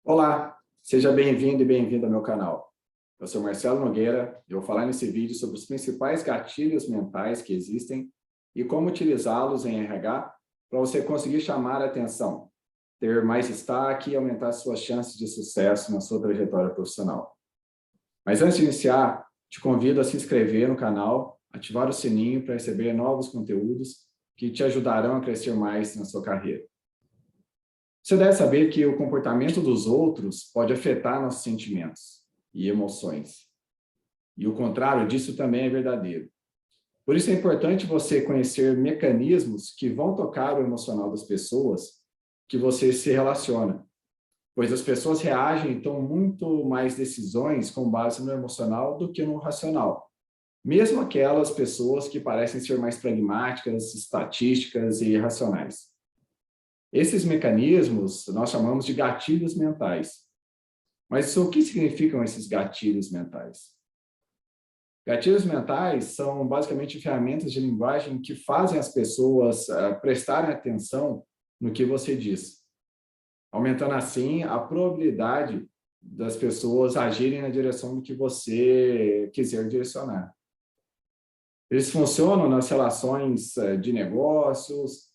Olá, seja bem-vindo e bem-vinda ao meu canal. Eu sou Marcelo Nogueira e vou falar nesse vídeo sobre os principais gatilhos mentais que existem e como utilizá-los em RH para você conseguir chamar a atenção, ter mais destaque e aumentar suas chances de sucesso na sua trajetória profissional. Mas antes de iniciar, te convido a se inscrever no canal, ativar o sininho para receber novos conteúdos que te ajudarão a crescer mais na sua carreira. Você deve saber que o comportamento dos outros pode afetar nossos sentimentos e emoções. E o contrário disso também é verdadeiro. Por isso é importante você conhecer mecanismos que vão tocar o emocional das pessoas que você se relaciona, pois as pessoas reagem e tomam muito mais decisões com base no emocional do que no racional. Mesmo aquelas pessoas que parecem ser mais pragmáticas, estatísticas e irracionais. Esses mecanismos nós chamamos de gatilhos mentais. Mas o que significam esses gatilhos mentais? Gatilhos mentais são basicamente ferramentas de linguagem que fazem as pessoas prestarem atenção no que você diz, aumentando assim a probabilidade das pessoas agirem na direção do que você quiser direcionar. Eles funcionam nas relações de negócios,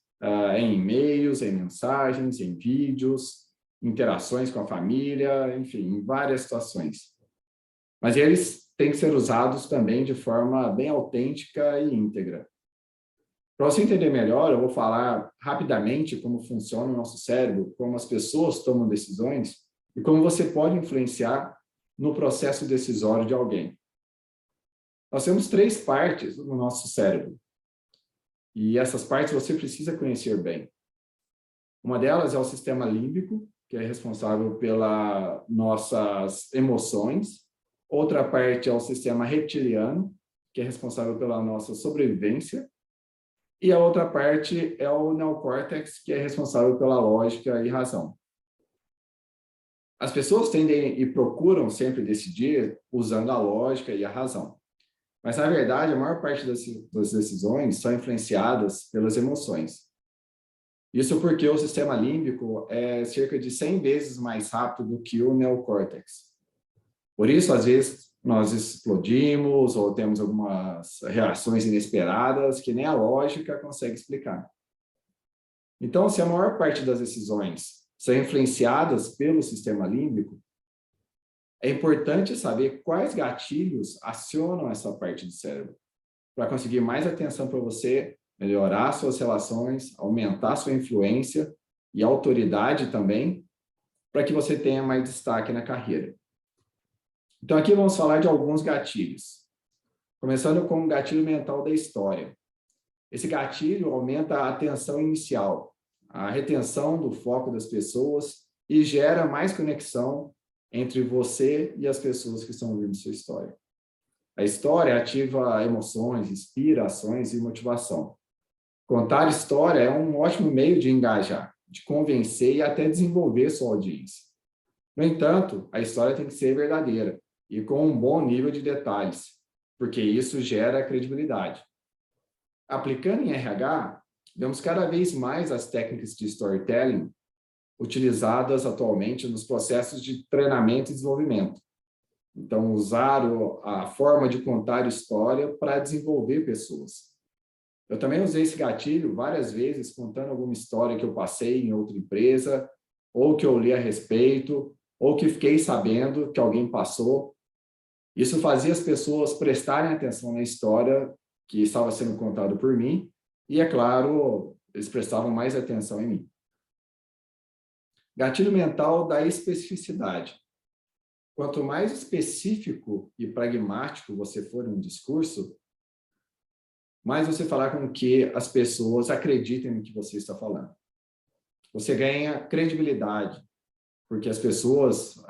em e-mails, em mensagens, em vídeos, interações com a família, enfim, em várias situações. Mas eles têm que ser usados também de forma bem autêntica e íntegra. Para você entender melhor, eu vou falar rapidamente como funciona o nosso cérebro, como as pessoas tomam decisões e como você pode influenciar no processo decisório de alguém. Nós temos 3 partes no nosso cérebro. E essas partes você precisa conhecer bem. Uma delas é o sistema límbico, que é responsável pelas nossas emoções. Outra parte é o sistema reptiliano, que é responsável pela nossa sobrevivência. E a outra parte é o neocórtex, que é responsável pela lógica e razão. As pessoas tendem e procuram sempre decidir usando a lógica e a razão. Mas, na verdade, a maior parte das decisões são influenciadas pelas emoções. Isso porque o sistema límbico é cerca de 100 vezes mais rápido do que o neocórtex. Por isso, às vezes, nós explodimos ou temos algumas reações inesperadas que nem a lógica consegue explicar. Então, se a maior parte das decisões são influenciadas pelo sistema límbico, é importante saber quais gatilhos acionam essa parte do cérebro, para conseguir mais atenção para você, melhorar suas relações, aumentar sua influência e autoridade também, para que você tenha mais destaque na carreira. Então, aqui vamos falar de alguns gatilhos. Começando com o gatilho mental da história. Esse gatilho aumenta a atenção inicial, a retenção do foco das pessoas e gera mais conexão entre você e as pessoas que estão ouvindo sua história. A história ativa emoções, inspira ações e motivação. Contar história é um ótimo meio de engajar, de convencer e até desenvolver sua audiência. No entanto, a história tem que ser verdadeira e com um bom nível de detalhes, porque isso gera credibilidade. Aplicando em RH, vemos cada vez mais as técnicas de storytelling utilizadas atualmente nos processos de treinamento e desenvolvimento. Então, usar a forma de contar história para desenvolver pessoas. Eu também usei esse gatilho várias vezes, contando alguma história que eu passei em outra empresa, ou que eu li a respeito, ou que fiquei sabendo que alguém passou. Isso fazia as pessoas prestarem atenção na história que estava sendo contada por mim, e, é claro, eles prestavam mais atenção em mim. Gatilho mental da especificidade. Quanto mais específico e pragmático você for no discurso, mais você falar com que as pessoas acreditem no que você está falando. Você ganha credibilidade, porque as pessoas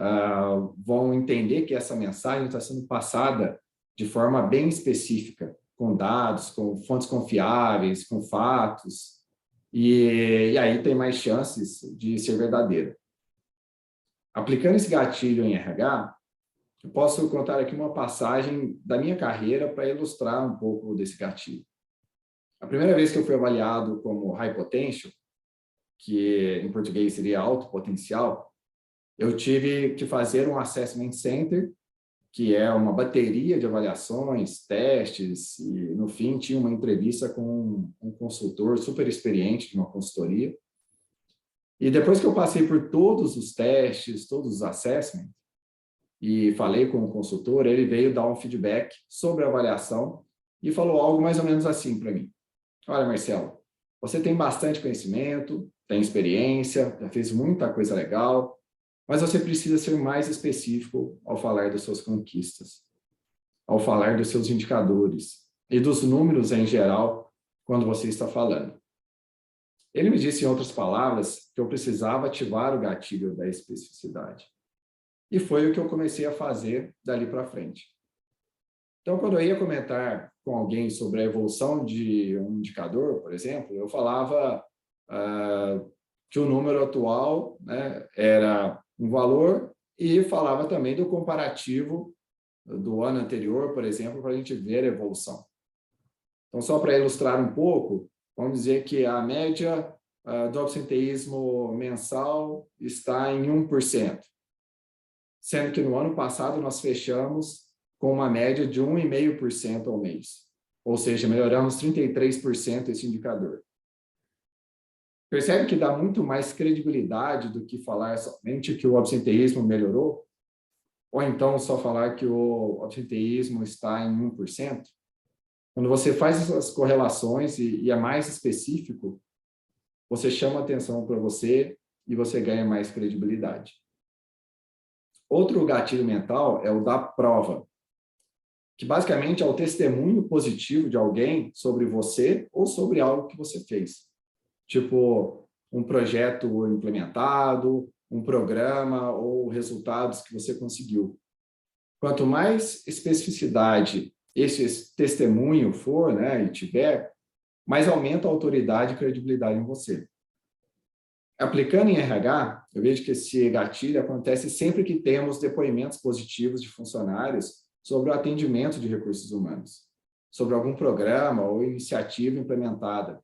vão entender que essa mensagem está sendo passada de forma bem específica, com dados, com fontes confiáveis, com fatos, e aí tem mais chances de ser verdadeira. Aplicando esse gatilho em RH, eu posso contar aqui uma passagem da minha carreira para ilustrar um pouco desse gatilho. A primeira vez que eu fui avaliado como high potential, que em português seria alto potencial, eu tive que fazer um Assessment Center, que é uma bateria de avaliações, testes, e no fim tinha uma entrevista com um consultor super experiente de uma consultoria. E depois que eu passei por todos os testes, todos os assessments, e falei com o consultor, ele veio dar um feedback sobre a avaliação e falou algo mais ou menos assim para mim. Olha, Marcelo, você tem bastante conhecimento, tem experiência, já fez muita coisa legal, mas você precisa ser mais específico ao falar das suas conquistas, ao falar dos seus indicadores e dos números em geral quando você está falando. Ele me disse, em outras palavras, que eu precisava ativar o gatilho da especificidade. E foi o que eu comecei a fazer dali para frente. Então, quando eu ia comentar com alguém sobre a evolução de um indicador, por exemplo, eu falava que o número atual, né, era um valor e falava também do comparativo do ano anterior, por exemplo, para a gente ver a evolução. Então, só para ilustrar um pouco, vamos dizer que a média do absenteísmo mensal está em 1%, sendo que no ano passado nós fechamos com uma média de 1,5% ao mês, ou seja, melhoramos 33% esse indicador. Percebe que dá muito mais credibilidade do que falar somente que o absenteísmo melhorou? Ou então só falar que o absenteísmo está em 1%? Quando você faz essas correlações e é mais específico, você chama atenção para você e você ganha mais credibilidade. Outro gatilho mental é o da prova, que basicamente é o testemunho positivo de alguém sobre você ou sobre algo que você fez. Tipo, um projeto implementado, um programa ou resultados que você conseguiu. Quanto mais especificidade esse testemunho for, né, e tiver, mais aumenta a autoridade e credibilidade em você. Aplicando em RH, eu vejo que esse gatilho acontece sempre que temos depoimentos positivos de funcionários sobre o atendimento de recursos humanos, sobre algum programa ou iniciativa implementada.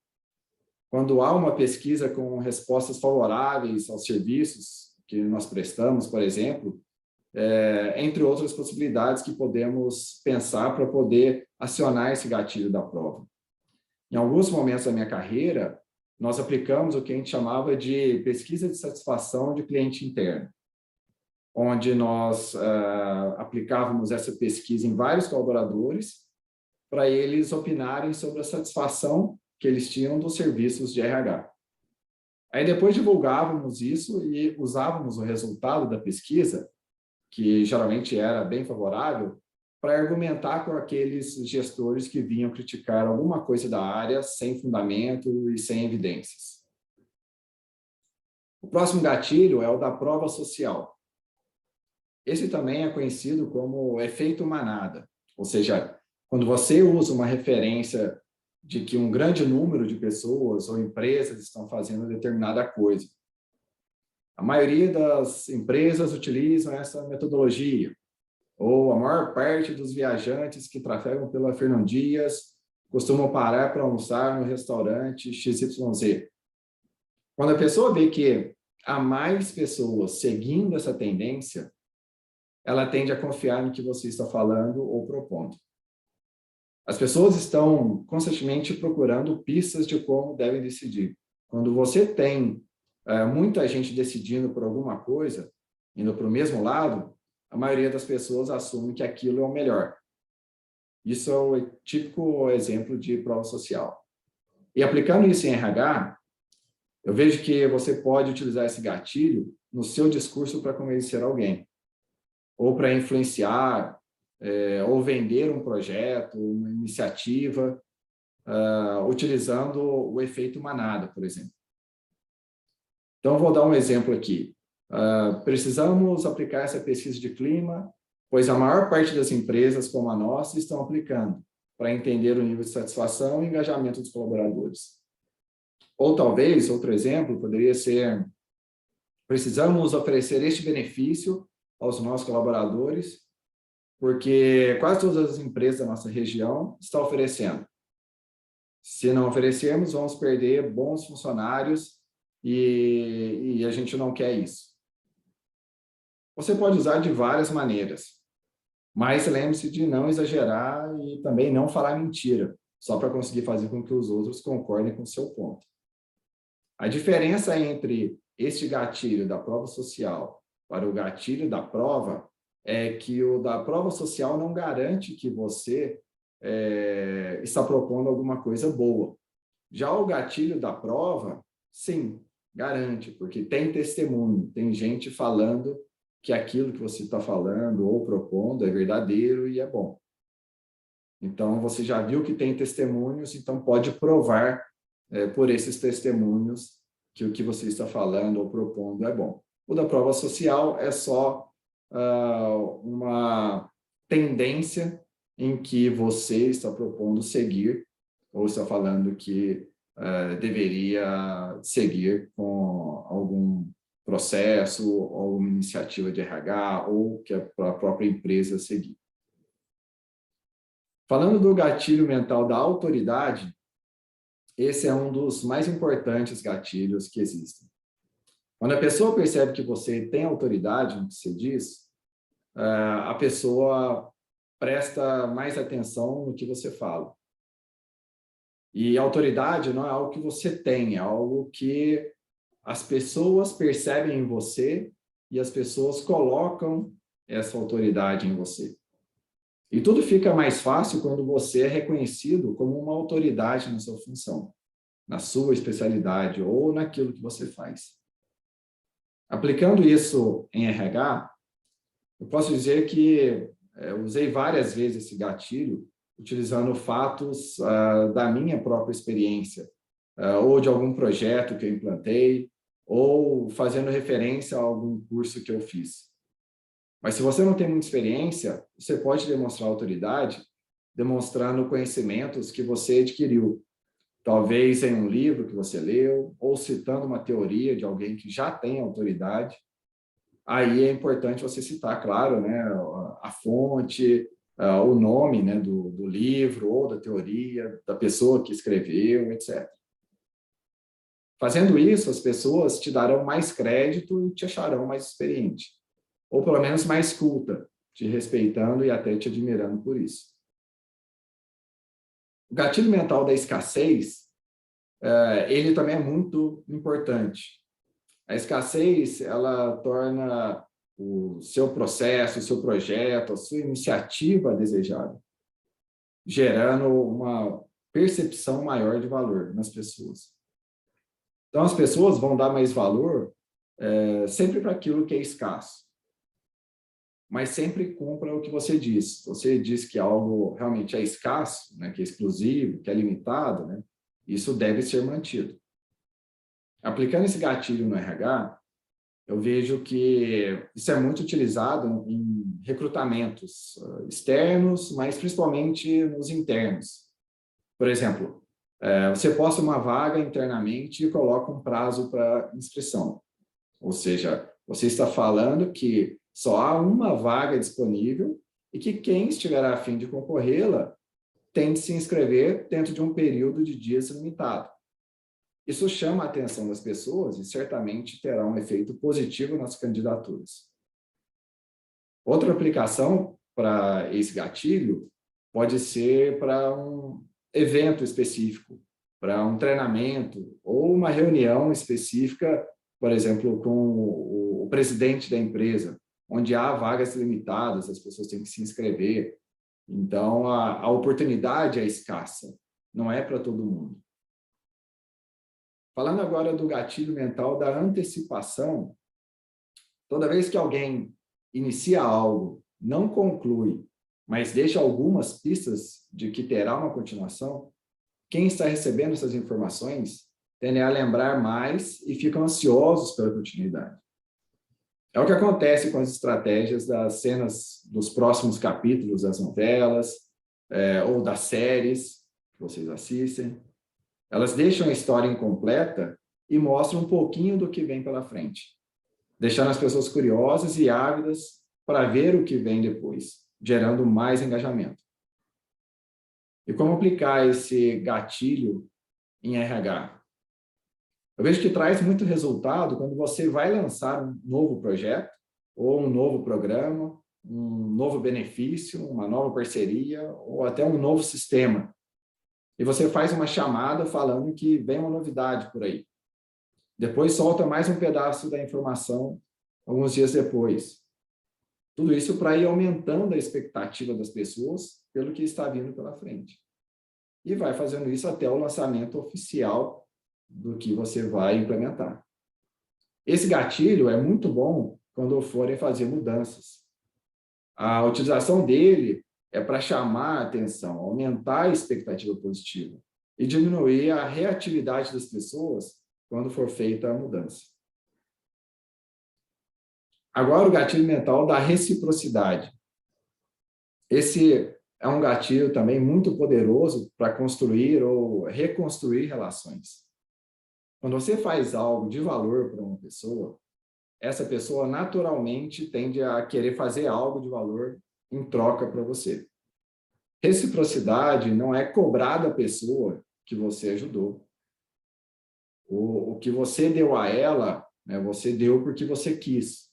Quando há uma pesquisa com respostas favoráveis aos serviços que nós prestamos, por exemplo, entre outras possibilidades que podemos pensar para poder acionar esse gatilho da prova. Em alguns momentos da minha carreira, nós aplicamos o que a gente chamava de pesquisa de satisfação de cliente interno, onde nós aplicávamos essa pesquisa em vários colaboradores para eles opinarem sobre a satisfação que eles tinham dos serviços de RH. Aí depois divulgávamos isso e usávamos o resultado da pesquisa, que geralmente era bem favorável, para argumentar com aqueles gestores que vinham criticar alguma coisa da área sem fundamento e sem evidências. O próximo gatilho é o da prova social. Esse também é conhecido como efeito manada, ou seja, quando você usa uma referência de que um grande número de pessoas ou empresas estão fazendo determinada coisa. A maioria das empresas utilizam essa metodologia, ou a maior parte dos viajantes que trafegam pela Fernão Dias costumam parar para almoçar no restaurante XYZ. Quando a pessoa vê que há mais pessoas seguindo essa tendência, ela tende a confiar no que você está falando ou propondo. As pessoas estão constantemente procurando pistas de como devem decidir. Quando você tem muita gente decidindo por alguma coisa, indo para o mesmo lado, a maioria das pessoas assume que aquilo é o melhor. Isso é o típico exemplo de prova social. E aplicando isso em RH, eu vejo que você pode utilizar esse gatilho no seu discurso para convencer alguém, ou para influenciar, ou vender um projeto, uma iniciativa, utilizando o efeito manada, por exemplo. Então, vou dar um exemplo aqui. Precisamos aplicar essa pesquisa de clima, pois a maior parte das empresas, como a nossa, estão aplicando, para entender o nível de satisfação e engajamento dos colaboradores. Ou talvez, outro exemplo, poderia ser, precisamos oferecer este benefício aos nossos colaboradores, porque quase todas as empresas da nossa região estão oferecendo. Se não oferecermos, vamos perder bons funcionários e a gente não quer isso. Você pode usar de várias maneiras, mas lembre-se de não exagerar e também não falar mentira, só para conseguir fazer com que os outros concordem com o seu ponto. A diferença entre este gatilho da prova social para o gatilho da prova é que o da prova social não garante que você está propondo alguma coisa boa. Já o gatilho da prova, sim, garante, porque tem testemunho, tem gente falando que aquilo que você está falando ou propondo é verdadeiro e é bom. Então, você já viu que tem testemunhos, então pode provar por esses testemunhos que o que você está falando ou propondo é bom. O da prova social é só uma tendência em que você está propondo seguir ou está falando que deveria seguir com algum processo, ou alguma iniciativa de RH, ou que a própria empresa seguir. Falando do gatilho mental da autoridade, esse é um dos mais importantes gatilhos que existem. Quando a pessoa percebe que você tem autoridade no que você diz, a pessoa presta mais atenção no que você fala. E autoridade não é algo que você tem, é algo que as pessoas percebem em você e as pessoas colocam essa autoridade em você. E tudo fica mais fácil quando você é reconhecido como uma autoridade na sua função, na sua especialidade ou naquilo que você faz. Aplicando isso em RH, eu posso dizer que usei várias vezes esse gatilho, utilizando fatos da minha própria experiência, ou de algum projeto que eu implantei, ou fazendo referência a algum curso que eu fiz. Mas se você não tem muita experiência, você pode demonstrar autoridade demonstrando conhecimentos que você adquiriu, talvez em um livro que você leu, ou citando uma teoria de alguém que já tem autoridade. Aí é importante você citar, claro, né, a fonte, o nome, né, do livro ou da teoria, da pessoa que escreveu, etc. Fazendo isso, as pessoas te darão mais crédito e te acharão mais experiente, ou pelo menos mais culta, te respeitando e até te admirando por isso. O gatilho mental da escassez, ele também é muito importante. A escassez, ela torna o seu processo, o seu projeto, a sua iniciativa desejada, gerando uma percepção maior de valor nas pessoas. Então, as pessoas vão dar mais valor sempre para aquilo que é escasso. Mas sempre cumpra o que você diz. Você diz que algo realmente é escasso, né, que é exclusivo, que é limitado, né, isso deve ser mantido. Aplicando esse gatilho no RH, eu vejo que isso é muito utilizado em recrutamentos externos, mas principalmente nos internos. Por exemplo, você posta uma vaga internamente e coloca um prazo para inscrição. Ou seja, você está falando que só há uma vaga disponível e que quem estiver a fim de concorrê-la tem de se inscrever dentro de um período de dias limitado. Isso chama a atenção das pessoas e certamente terá um efeito positivo nas candidaturas. Outra aplicação para esse gatilho pode ser para um evento específico, para um treinamento ou uma reunião específica, por exemplo, com o presidente da empresa, onde há vagas limitadas, as pessoas têm que se inscrever. Então, a oportunidade é escassa, não é para todo mundo. Falando agora do gatilho mental da antecipação, toda vez que alguém inicia algo, não conclui, mas deixa algumas pistas de que terá uma continuação, quem está recebendo essas informações tende a lembrar mais e ficam ansiosos pela continuidade. É o que acontece com as estratégias das cenas dos próximos capítulos das novelas ou das séries que vocês assistem. Elas deixam a história incompleta e mostram um pouquinho do que vem pela frente, deixando as pessoas curiosas e ávidas para ver o que vem depois, gerando mais engajamento. E como aplicar esse gatilho em RH? Eu vejo que traz muito resultado quando você vai lançar um novo projeto ou um novo programa, um novo benefício, uma nova parceria, ou até um novo sistema. E você faz uma chamada falando que vem uma novidade por aí. Depois solta mais um pedaço da informação alguns dias depois. Tudo isso para ir aumentando a expectativa das pessoas pelo que está vindo pela frente. E vai fazendo isso até o lançamento oficial do que você vai implementar. Esse gatilho é muito bom quando forem fazer mudanças. A utilização dele é para chamar a atenção, aumentar a expectativa positiva e diminuir a reatividade das pessoas quando for feita a mudança. Agora, o gatilho mental da reciprocidade. Esse é um gatilho também muito poderoso para construir ou reconstruir relações. Quando você faz algo de valor para uma pessoa, essa pessoa naturalmente tende a querer fazer algo de valor em troca para você. Reciprocidade não é cobrar da pessoa que você ajudou. O que você deu a ela, né, você deu porque você quis.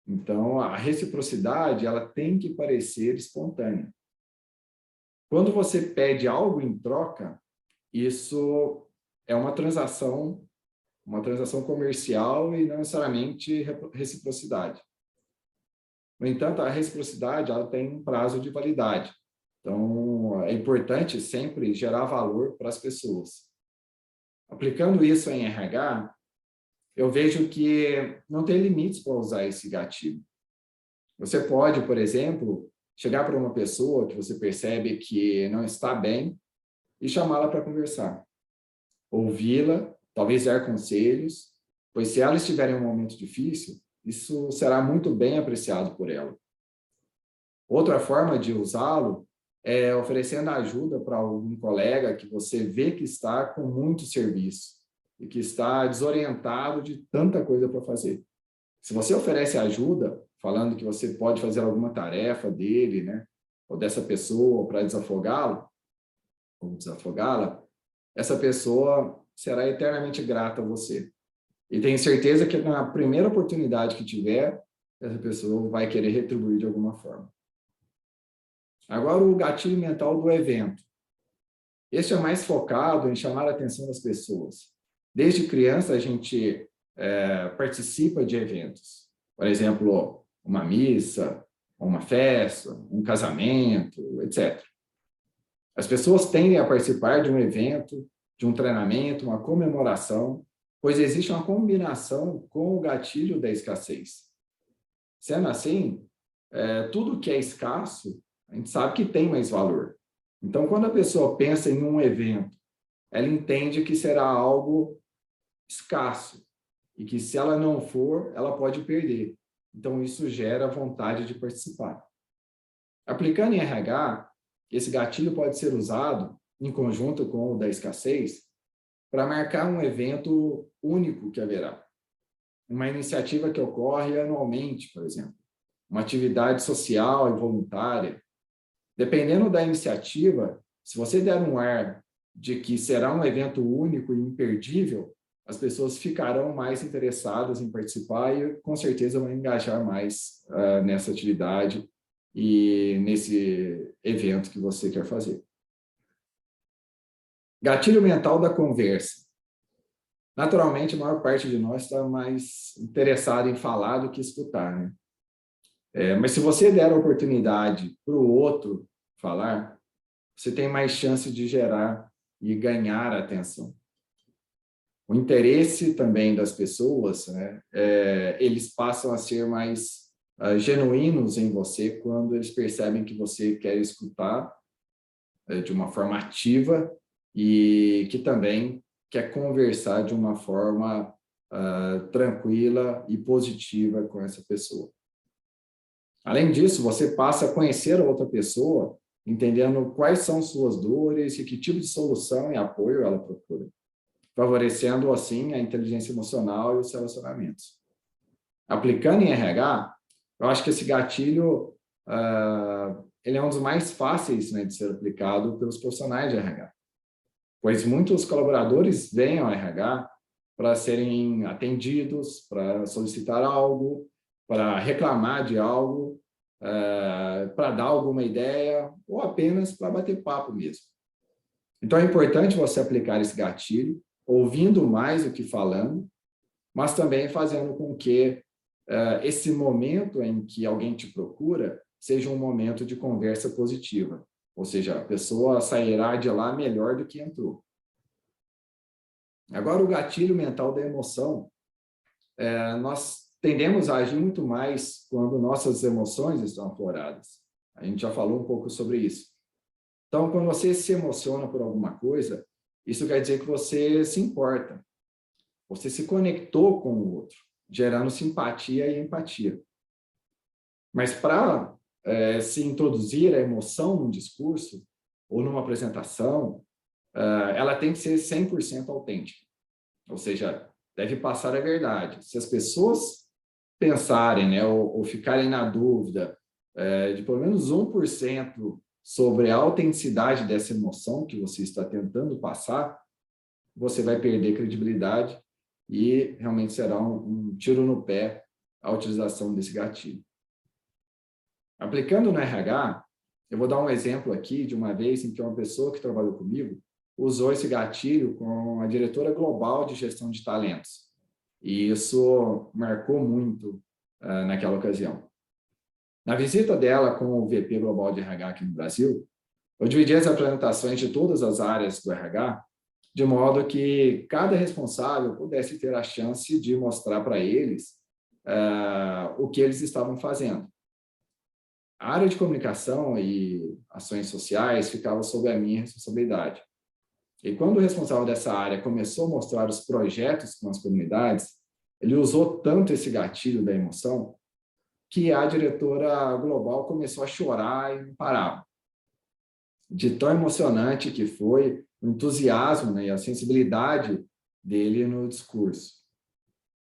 Então, a reciprocidade ela tem que parecer espontânea. Quando você pede algo em troca, isso é uma transação comercial e não necessariamente reciprocidade. No entanto, a reciprocidade ela tem um prazo de validade. Então, é importante sempre gerar valor para as pessoas. Aplicando isso em RH, eu vejo que não tem limites para usar esse gatilho. Você pode, por exemplo, chegar para uma pessoa que você percebe que não está bem e chamá-la para conversar. Ouvi-la, talvez dar conselhos, pois se ela estiver em um momento difícil, isso será muito bem apreciado por ela. Outra forma de usá-lo é oferecendo ajuda para algum colega que você vê que está com muito serviço e que está desorientado de tanta coisa para fazer. Se você oferece ajuda, falando que você pode fazer alguma tarefa dele, né, ou dessa pessoa para desafogá-lo, ou desafogá-la, essa pessoa será eternamente grata a você. E tenho certeza que na primeira oportunidade que tiver, essa pessoa vai querer retribuir de alguma forma. Agora, o gatilho mental do evento. Este é mais focado em chamar a atenção das pessoas. Desde criança, a gente participa de eventos. Por exemplo, uma missa, uma festa, um casamento, etc. As pessoas tendem a participar de um evento, de um treinamento, uma comemoração, pois existe uma combinação com o gatilho da escassez. Sendo assim, tudo que é escasso, a gente sabe que tem mais valor. Então, quando a pessoa pensa em um evento, ela entende que será algo escasso e que se ela não for, ela pode perder. Então, isso gera vontade de participar. Aplicando em RH, esse gatilho pode ser usado em conjunto com o da escassez para marcar um evento único que haverá. Uma iniciativa que ocorre anualmente, por exemplo. Uma atividade social e voluntária. Dependendo da iniciativa, se você der um ar de que será um evento único e imperdível, as pessoas ficarão mais interessadas em participar e, com certeza, vão engajar mais nessa atividade e nesse evento que você quer fazer. Gatilho mental da conversa. Naturalmente, a maior parte de nós está mais interessado em falar do que escutar, né? Mas se você der a oportunidade para o outro falar, você tem mais chance de gerar e ganhar a atenção. O interesse também das pessoas, né, eles passam a ser mais genuínos em você quando eles percebem que você quer escutar de uma forma ativa e que também quer conversar de uma forma tranquila e positiva com essa pessoa. Além disso, você passa a conhecer a outra pessoa, entendendo quais são suas dores e que tipo de solução e apoio ela procura, favorecendo, assim, a inteligência emocional e os relacionamentos. Aplicando em RH, eu acho que esse gatilho ele é um dos mais fáceis, né, de ser aplicado pelos profissionais de RH, pois muitos colaboradores vêm ao RH para serem atendidos, para solicitar algo, para reclamar de algo, para dar alguma ideia, ou apenas para bater papo mesmo. Então, é importante você aplicar esse gatilho, ouvindo mais do que falando, mas também fazendo com que esse momento em que alguém te procura seja um momento de conversa positiva. Ou seja, a pessoa sairá de lá melhor do que entrou. Agora, o gatilho mental da emoção, nós tendemos a agir muito mais quando nossas emoções estão afloradas. A gente já falou um pouco sobre isso. Então, quando você se emociona por alguma coisa, isso quer dizer que você se importa. Você se conectou com o outro, gerando simpatia e empatia. Mas para se introduzir a emoção num discurso ou numa apresentação, ela tem que ser 100% autêntica. Ou seja, deve passar a verdade. Se as pessoas pensarem, né, ou ficarem na dúvida de pelo menos 1% sobre a autenticidade dessa emoção que você está tentando passar, você vai perder credibilidade e realmente será um tiro no pé a utilização desse gatilho. Aplicando no RH, eu vou dar um exemplo aqui de uma vez em que uma pessoa que trabalhou comigo usou esse gatilho com a diretora global de gestão de talentos. E isso marcou muito naquela ocasião. Na visita dela com o VP Global de RH aqui no Brasil, eu dividi as apresentações de todas as áreas do RH, de modo que cada responsável pudesse ter a chance de mostrar para eles o que eles estavam fazendo. A área de comunicação e ações sociais ficava sob a minha responsabilidade. E quando o responsável dessa área começou a mostrar os projetos com as comunidades, ele usou tanto esse gatilho da emoção que a diretora global começou a chorar e não parava. De tão emocionante que foi o entusiasmo, né, e a sensibilidade dele no discurso.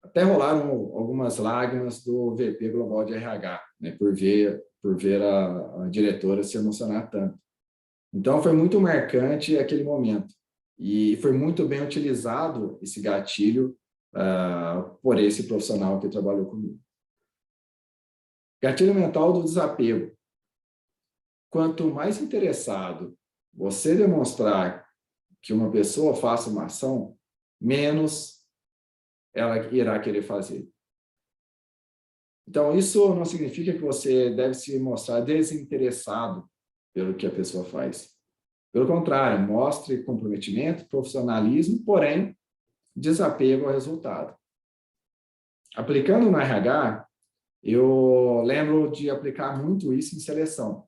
Até rolaram algumas lágrimas do VP Global de RH, né, por ver a diretora se emocionar tanto. Então, foi muito marcante aquele momento. E foi muito bem utilizado esse gatilho por esse profissional que trabalhou comigo. Gatilho mental do desapego. Quanto mais interessado você demonstrar que uma pessoa faça uma ação, menos ela irá querer fazer. Então, isso não significa que você deve se mostrar desinteressado pelo que a pessoa faz. Pelo contrário, mostre comprometimento, profissionalismo, porém, desapego ao resultado. Aplicando no RH, eu lembro de aplicar muito isso em seleção.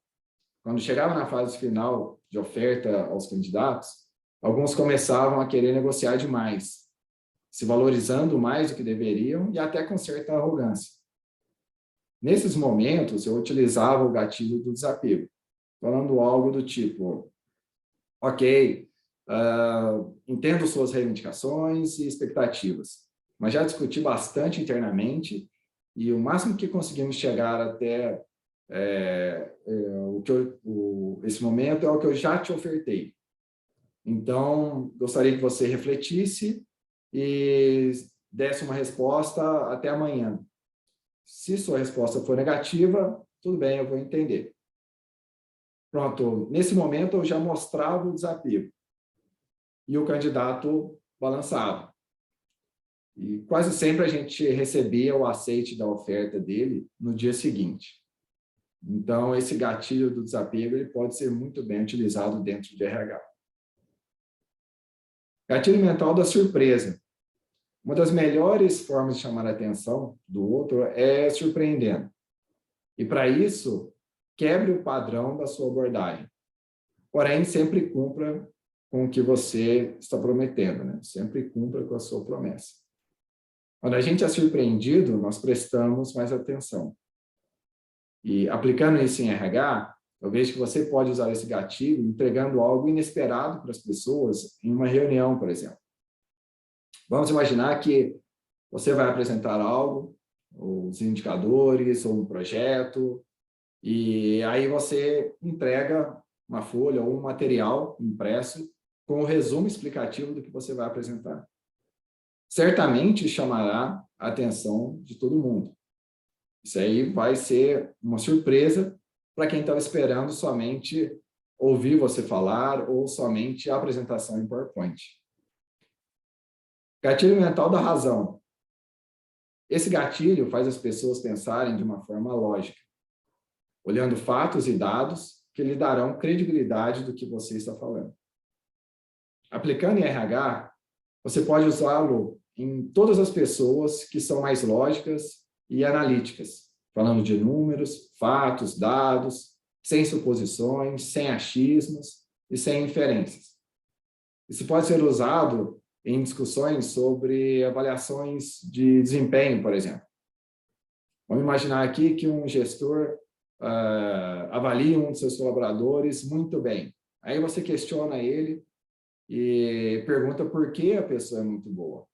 Quando chegava na fase final de oferta aos candidatos, alguns começavam a querer negociar demais, se valorizando mais do que deveriam e até com certa arrogância. Nesses momentos, eu utilizava o gatilho do desapego, falando algo do tipo: ok, entendo suas reivindicações e expectativas, mas já discuti bastante internamente e o máximo que conseguimos chegar até esse momento é o que eu já te ofertei. Então, gostaria que você refletisse e desse uma resposta até amanhã. Se sua resposta for negativa, tudo bem, eu vou entender. Pronto, nesse momento eu já mostrava o desapego. E o candidato balançava. E quase sempre a gente recebia o aceite da oferta dele no dia seguinte. Então, esse gatilho do desapego ele pode ser muito bem utilizado dentro de RH. Gatilho mental da surpresa. Uma das melhores formas de chamar a atenção do outro é surpreendendo. E, para isso, quebre o padrão da sua abordagem. Porém, sempre cumpra com o que você está prometendo, né? Sempre cumpra com a sua promessa. Quando a gente é surpreendido, nós prestamos mais atenção. E aplicando isso em RH, eu vejo que você pode usar esse gatilho entregando algo inesperado para as pessoas em uma reunião, por exemplo. Vamos imaginar que você vai apresentar algo, os indicadores ou um projeto, e aí você entrega uma folha ou um material impresso com o resumo explicativo do que você vai apresentar. Certamente chamará a atenção de todo mundo. Isso aí vai ser uma surpresa para quem estava esperando somente ouvir você falar ou somente a apresentação em PowerPoint. Gatilho mental da razão. Esse gatilho faz as pessoas pensarem de uma forma lógica, olhando fatos e dados que lhe darão credibilidade do que você está falando. Aplicando em RH, você pode usá-lo em todas as pessoas que são mais lógicas e analíticas, falando de números, fatos, dados, sem suposições, sem achismos e sem inferências. Isso pode ser usado em discussões sobre avaliações de desempenho, por exemplo. Vamos imaginar aqui que um gestor avalia um de seus colaboradores muito bem. Aí você questiona ele e pergunta por que a pessoa é muito boa.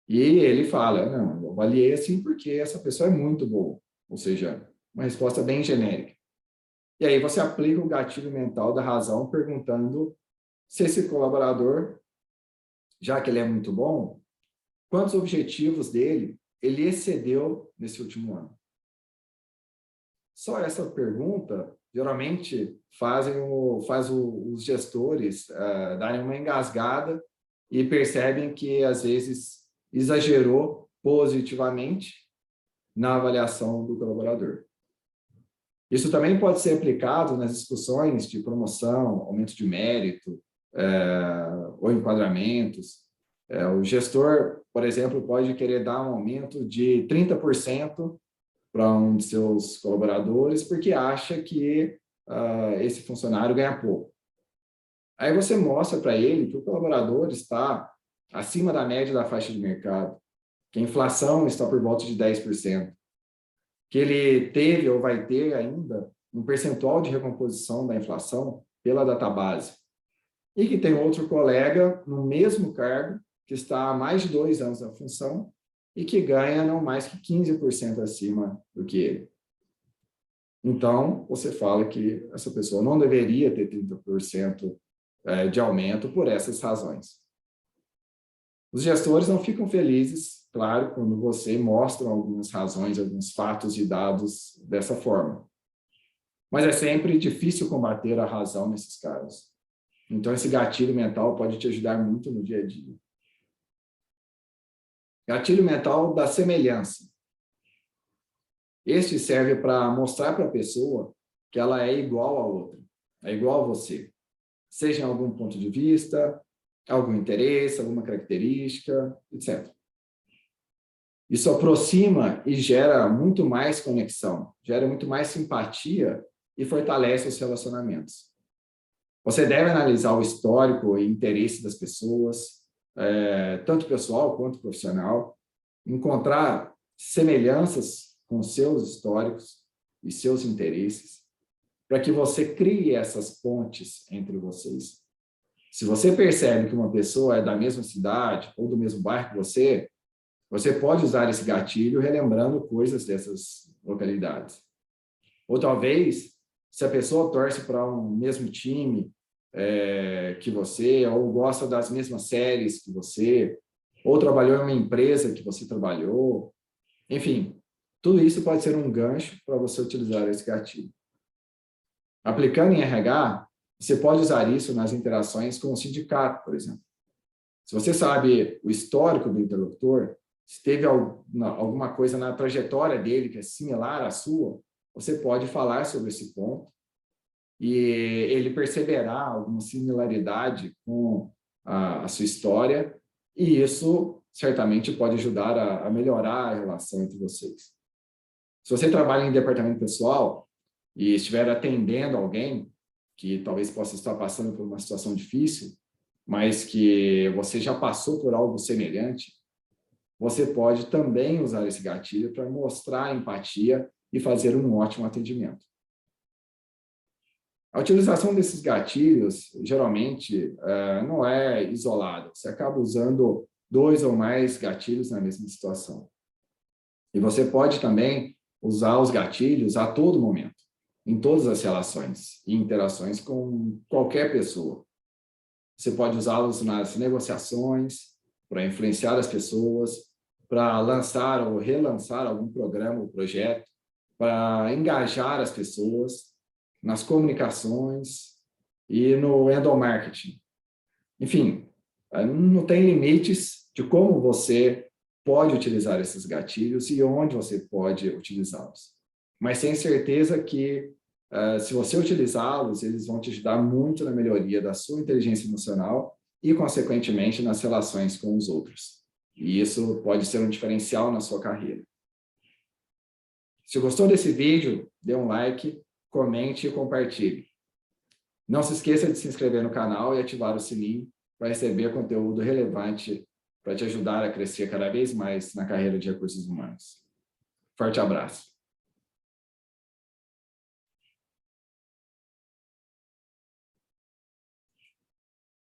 E ele fala, não, eu avaliei assim porque essa pessoa é muito boa. Ou seja, uma resposta bem genérica. E aí você aplica o gatilho mental da razão perguntando se esse colaborador, já que ele é muito bom, quantos objetivos dele ele excedeu nesse último ano. Só essa pergunta, geralmente, faz os gestores darem uma engasgada e percebem que, às vezes, exagerou positivamente na avaliação do colaborador. Isso também pode ser aplicado nas discussões de promoção, aumento de mérito, ou enquadramentos. O gestor, por exemplo, pode querer dar um aumento de 30% para um de seus colaboradores, porque acha que esse funcionário ganha pouco. Aí você mostra para ele que o colaborador está acima da média da faixa de mercado, que a inflação está por volta de 10%, que ele teve ou vai ter ainda um percentual de recomposição da inflação pela database, e que tem outro colega no mesmo cargo, que está há mais de 2 anos na função, e que ganha não mais que 15% acima do que ele. Então, você fala que essa pessoa não deveria ter 30% de aumento por essas razões. Os gestores não ficam felizes, claro, quando você mostra algumas razões, alguns fatos e dados dessa forma. Mas é sempre difícil combater a razão nesses casos. Então, esse gatilho mental pode te ajudar muito no dia a dia. Gatilho mental da semelhança. Este serve para mostrar para a pessoa que ela é igual a outra, é igual a você. Seja em algum ponto de vista, algum interesse, alguma característica, etc. Isso aproxima e gera muito mais conexão, gera muito mais simpatia e fortalece os relacionamentos. Você deve analisar o histórico e interesse das pessoas, tanto pessoal quanto profissional, encontrar semelhanças com seus históricos e seus interesses, para que você crie essas pontes entre vocês. Se você percebe que uma pessoa é da mesma cidade ou do mesmo bairro que você pode usar esse gatilho relembrando coisas dessas localidades. Ou talvez, se a pessoa torce para um mesmo time que você, ou gosta das mesmas séries que você, ou trabalhou em uma empresa que você trabalhou, enfim, tudo isso pode ser um gancho para você utilizar esse gatilho. Aplicando em RH, você pode usar isso nas interações com o sindicato, por exemplo. Se você sabe o histórico do interlocutor, se teve alguma coisa na trajetória dele que é similar à sua, você pode falar sobre esse ponto e ele perceberá alguma similaridade com a sua história, e isso certamente pode ajudar a melhorar a relação entre vocês. Se você trabalha em departamento pessoal e estiver atendendo alguém que talvez possa estar passando por uma situação difícil, mas que você já passou por algo semelhante, você pode também usar esse gatilho para mostrar empatia e fazer um ótimo atendimento. A utilização desses gatilhos, geralmente, não é isolada. Você acaba usando 2 ou mais gatilhos na mesma situação. E você pode também usar os gatilhos a todo momento, em todas as relações e interações com qualquer pessoa. Você pode usá-los nas negociações, para influenciar as pessoas, para lançar ou relançar algum programa ou projeto, para engajar as pessoas nas comunicações e no endomarketing. Enfim, não tem limites de como você pode utilizar esses gatilhos e onde você pode utilizá-los. Mas tenho certeza que, se você utilizá-los, eles vão te ajudar muito na melhoria da sua inteligência emocional e, consequentemente, nas relações com os outros. E isso pode ser um diferencial na sua carreira. Se gostou desse vídeo, dê um like, comente e compartilhe. Não se esqueça de se inscrever no canal e ativar o sininho para receber conteúdo relevante para te ajudar a crescer cada vez mais na carreira de recursos humanos. Forte abraço!